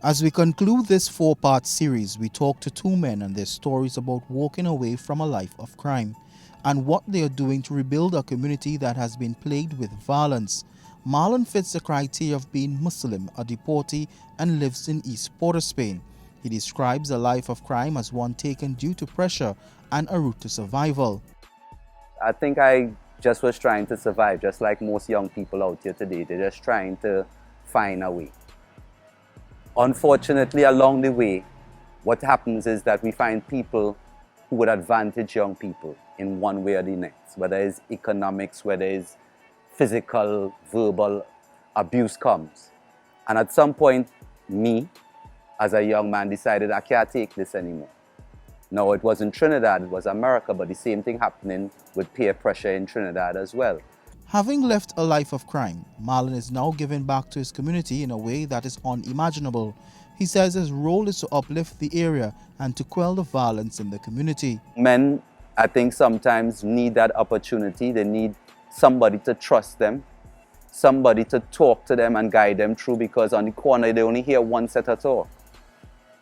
As we conclude this four-part series, we talk to two men and their stories about walking away from a life of crime and what they are doing to rebuild a community that has been plagued with violence. Marlon fits the criteria of being Muslim, a deportee, and lives in East Port of Spain. He describes a life of crime as one taken due to pressure and a route to survival. I think I just was trying to survive, just like most young people out here today. They're just trying to find a way. Unfortunately, along the way, what happens is that we find people who would advantage young people in one way or the next, whether it's economics, whether it's physical, verbal abuse comes. And at some point, me, as a young man, decided I can't take this anymore. No, it wasn't Trinidad, it was America, but the same thing happening with peer pressure in Trinidad as well. Having left a life of crime, Marlon is now giving back to his community in a way that is unimaginable. He says his role is to uplift the area and to quell the violence in the community. Men, I think, sometimes need that opportunity. They need somebody to trust them, somebody to talk to them and guide them through, because on the corner they only hear one set of talk.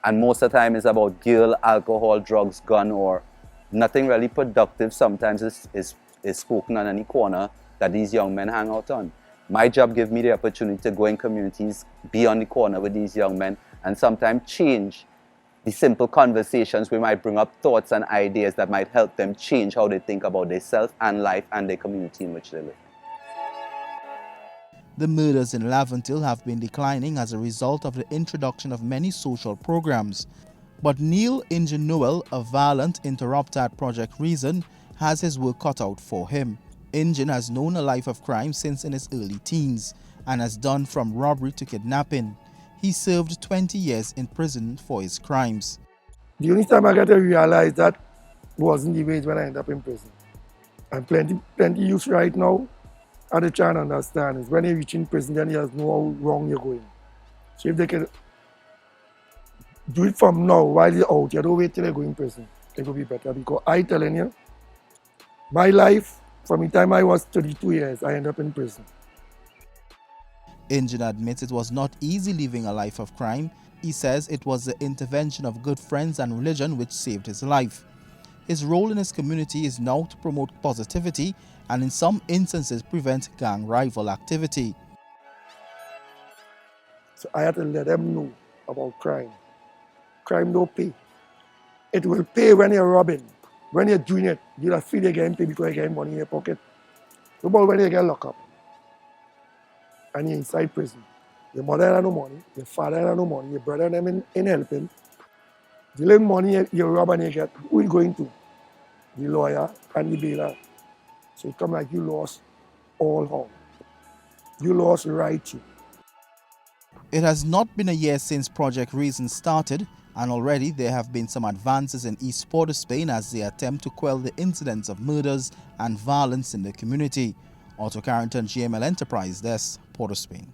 And most of the time it's about girl, alcohol, drugs, gun, or nothing really productive sometimes is spoken on any corner that these young men hang out on. My job gives me the opportunity to go in communities, be on the corner with these young men, and sometimes change the simple conversations. We might bring up thoughts and ideas that might help them change how they think about themselves and life and their community in which they live. The murders in Laventille have been declining as a result of the introduction of many social programs. But Neil Inge-Noel, a violent interrupter at Project Reason, has his work cut out for him. Ingen has known a life of crime since in his early teens and has done from robbery to kidnapping. He served 20 years in prison for his crimes. The only time I got to realize that wasn't the age when I ended up in prison. And plenty youth right now, how they try and understand is when they reach in prison, then you know how wrong you're going. So if they can do it from now while you're out, you don't wait till they go in prison, it will be better. Because I telling you, my life, from the time I was 32 years, I ended up in prison. Ingen admits it was not easy living a life of crime. He says it was the intervention of good friends and religion which saved his life. His role in his community is now to promote positivity and in some instances prevent gang rival activity. So I had to let them know about crime. Crime don't pay. It will pay when you're robbing. When you're doing it, you don't feel you're getting paid because you're getting money in your pocket. But when you get locked up and you're inside prison, your mother has no money, your father has no money, your brother them in helping. The little money you rob and you get, who are you going to? The lawyer and the bailer. So it comes like you lost all hope. You lost right to. It has not been a year since Project Reason started, and already there have been some advances in East Port of Spain as they attempt to quell the incidents of murders and violence in the community. Otto Carrington, GML Enterprise Desk, Port of Spain.